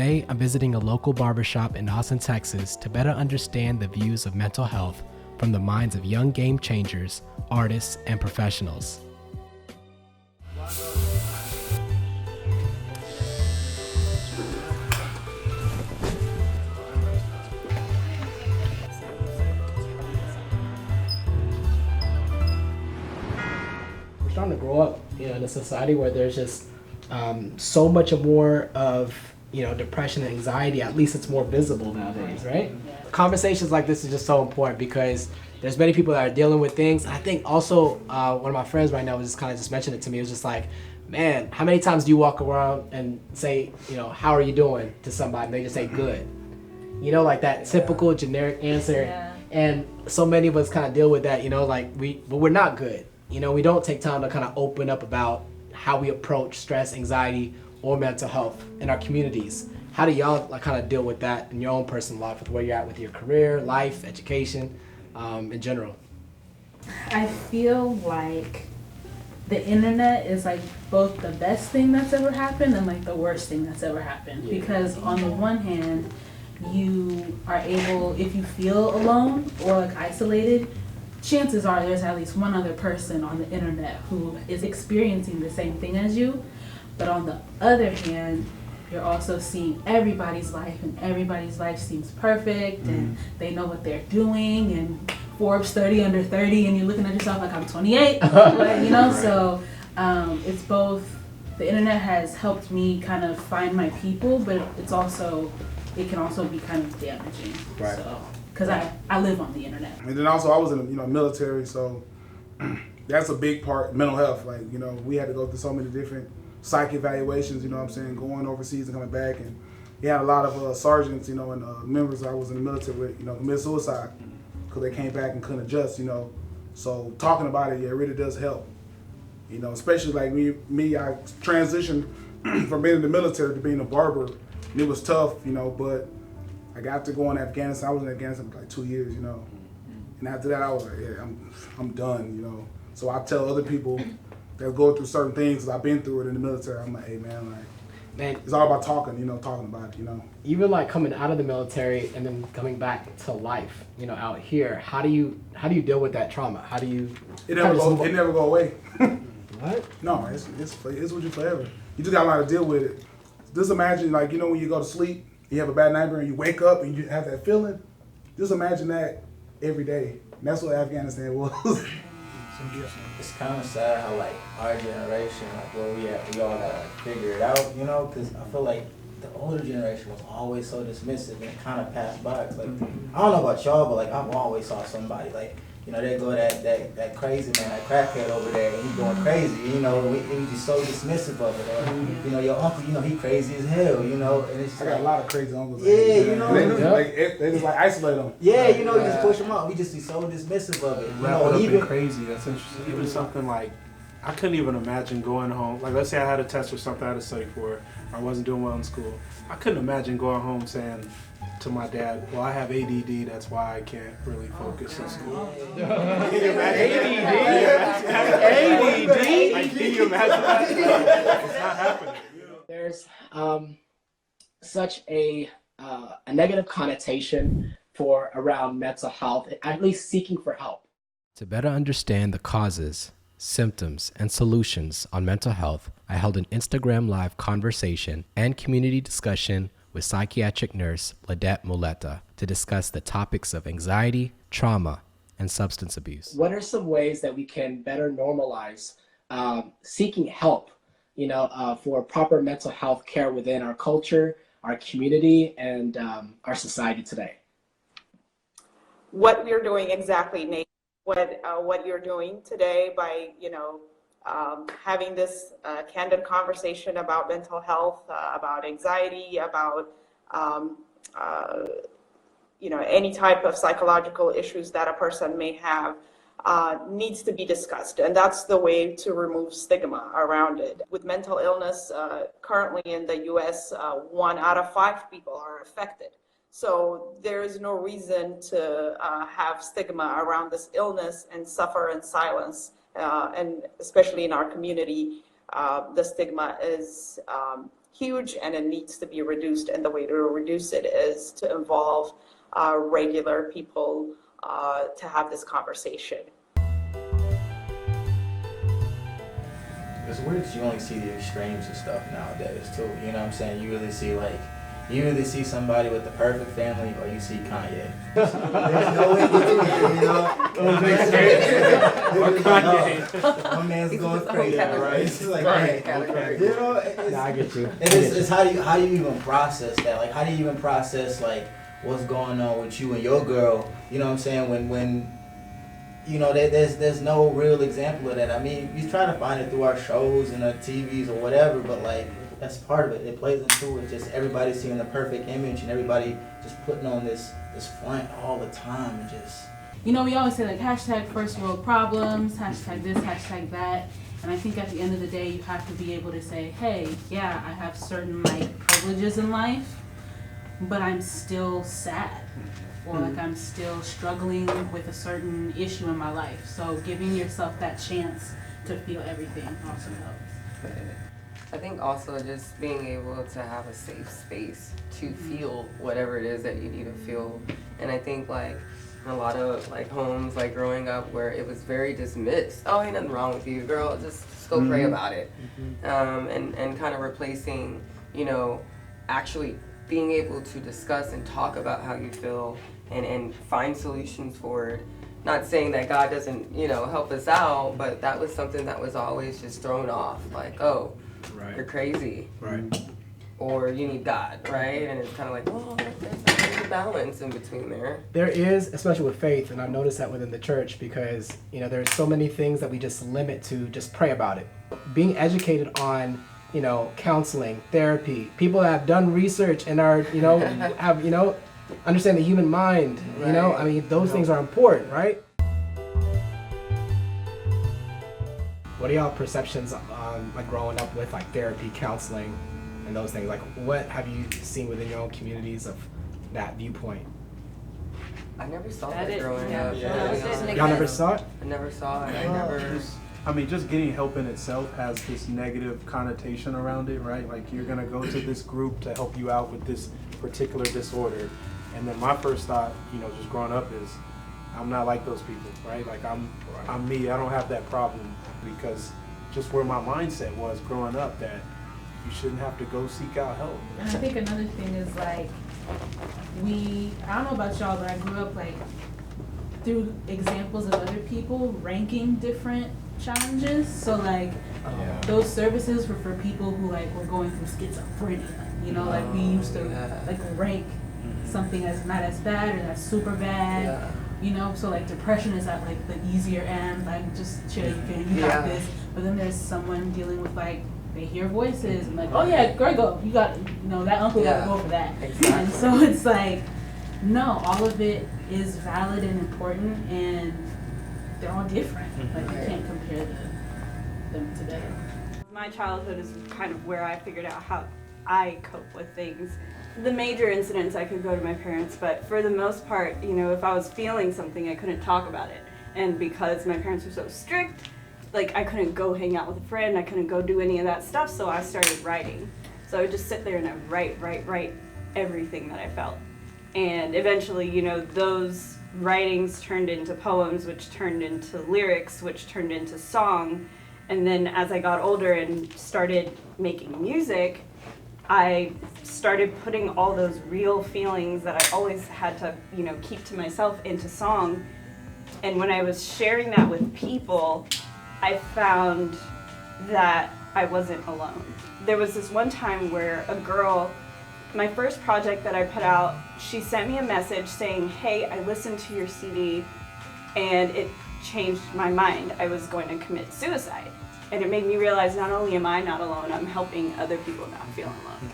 Today, I'm visiting a local barbershop in Austin, Texas to better understand the views of mental health from the minds of young game changers, artists, and professionals. We're starting to grow up, in a society where there's just so much more of depression and anxiety. At least it's more visible nowadays, right? Conversations like this is just so important because there's many people that are dealing with things. I think also one of my friends right now was just mentioned it to me. It was just like, man, how many times do you walk around and say, how are you doing to somebody? And they just say good. Like that typical generic answer. Yeah. And so many of us kind of deal with that, but we're not good. We don't take time to kind of open up about how we approach stress, anxiety, or mental health in our communities. How do y'all kind of deal with that in your own personal life, with where you're at with your career, life, education, in general? I feel like the internet is both the best thing that's ever happened and the worst thing that's ever happened. Yeah. Because on the one hand, you are able, if you feel alone or isolated, chances are there's at least one other person on the internet who is experiencing the same thing as you. But on the other hand, you're also seeing everybody's life, and everybody's life seems perfect, and they know what they're doing, and Forbes 30 under 30, and you're looking at yourself like I'm 28, right. So it's both. The internet has helped me kind of find my people, but it can also be kind of damaging. Right. So, because I live on the internet. And then also I was in the military, so that's a big part, mental health. We had to go through so many different psych evaluations, going overseas and coming back. And we had a lot of sergeants, and members I was in the military with, commit suicide because they came back and couldn't adjust, So talking about it, it really does help. Especially like me, I transitioned from being in the military to being a barber. And it was tough, but I got to go in Afghanistan. I was in Afghanistan for 2 years, And after that, I was like, yeah, I'm done, So I tell other people that go through certain things, because I've been through it in the military. I'm like, hey, man, it's all about talking about it, Even coming out of the military and then coming back to life, out here, how do you deal with that trauma? How do you? It never go away. What? No, it's with you forever. You just got to learn to deal with it. Just imagine, when you go to sleep, you have a bad nightmare and you wake up and you have that feeling. Just imagine that every day. And that's what Afghanistan was. It's kind of sad how our generation, where we at, we all gotta figure it out, because I feel like the older generation was always so dismissive and it kind of passed by. Cause I don't know about y'all, but I've always saw somebody they go that crazy man, that crackhead over there, and he's going crazy, we just so dismissive of it. Or, your uncle, he crazy as hell, and it's I got a lot of crazy uncles. Yeah, They just isolate them. Yeah, you just push them out. We just be so dismissive of it. Wrap it up in crazy. That's interesting. Even something I couldn't even imagine going home. Let's say I had a test or something I had to study for, or I wasn't doing well in school. I couldn't imagine going home saying to my dad, well, I have ADD, that's why I can't really focus in school. Can you imagine ADD? Can you imagine that? It's not happening. There's such a negative connotation around mental health, at least seeking for help. To better understand the causes, symptoms, and solutions on mental health, I held an Instagram Live conversation and community discussion with psychiatric nurse Ladette Muleta to discuss the topics of anxiety, trauma, and substance abuse. What are some ways that we can better normalize seeking help, for proper mental health care within our culture, our community, and our society today? What we're doing exactly, Nate, what you're doing today by, having this candid conversation about mental health, about anxiety, about any type of psychological issues that a person may have needs to be discussed, and that's the way to remove stigma around it. With mental illness, currently in the U.S., 1 out of 5 people are affected. So there is no reason to have stigma around this illness and suffer in silence. And especially in our community, the stigma is huge and it needs to be reduced. And the way to reduce it is to involve regular people to have this conversation. It's weird because you only see the extremes of stuff nowadays too. You know what I'm saying? You really see you either see somebody with the perfect family or you see Kanye. There's no way between it, you know? My man's going crazy, right? It's like, you know, I get you. It's how do you even process that? Like, how do you even process like what's going on with you and your girl? You know what I'm saying? When you know, there's no real example of that. I mean, we try to find it through our shows and our TVs or whatever, but like that's part of it. It plays into it. Just everybody seeing the perfect image and everybody just putting on this front all the time and just. You know, we always say like hashtag first world problems, hashtag this, hashtag that. And I think at the end of the day, you have to be able to say, hey, yeah, I have certain like privileges in life, but I'm still sad. Or like I'm still struggling with a certain issue in my life. So giving yourself that chance to feel everything also helps. I think also just being able to have a safe space to feel whatever it is that you need to feel. And I think like in a lot of like homes, like growing up where it was very dismissed. Oh, ain't nothing wrong with you, girl, just go pray about it. And kind of replacing, you know, actually being able to discuss and talk about how you feel and find solutions for it. Not saying that God doesn't, you know, help us out, but that was something that was always just thrown off. Like, oh, Right. you're crazy. Right. Or you need God, right? And it's kind of like, well, there's not a balance in between there. There is, especially with faith, and I've noticed that within the church because, you know, there's so many things that we just limit to just pray about it. Being educated on, you know, counseling, therapy, people that have done research and are, you know, have, you know, understand the human mind, you know, I mean, those things are important, right? What are y'all perceptions on like growing up with like therapy, counseling, and those things? Like, what have you seen within your own communities of that viewpoint? I never saw that growing up. Y'all never saw it? I never saw it. I mean, just getting help in itself has this negative connotation around it, right? Like you're gonna go to this group to help you out with this particular disorder. And then my first thought, you know, just growing up is, I'm not like those people, right? Like I'm me, I don't have that problem because just where my mindset was growing up that you shouldn't have to go seek out help. And I think another thing is like, I don't know about y'all, but I grew up like through examples of other people ranking different challenges. So like those services were for people who like were going through schizophrenia. You know, like we used to like rank something as not as bad or that's super bad. You know, so like depression is at like the easier end, like just chill, you got this. But then there's someone dealing with like they hear voices and like, oh yeah, Grego, you got, you know, that uncle got to go for that. Exactly. And so it's like, no, all of it is valid and important, and they're all different. Like you can't compare them together. My childhood is kind of where I figured out how I cope with things. The major incidents I could go to my parents, but for the most part, you know, if I was feeling something, I couldn't talk about it. And because my parents were so strict, like I couldn't go hang out with a friend, I couldn't go do any of that stuff, so I started writing. So I would just sit there and I'd write everything that I felt. And eventually, you know, those writings turned into poems, which turned into lyrics, which turned into song. And then as I got older and started making music, I started putting all those real feelings that I always had to, you know, keep to myself into song. And when I was sharing that with people, I found that I wasn't alone. There was this one time where a girl, my first project that I put out, she sent me a message saying, hey, I listened to your CD and it changed my mind. I was going to commit suicide. And it made me realize not only am I not alone, I'm helping other people not feel alone.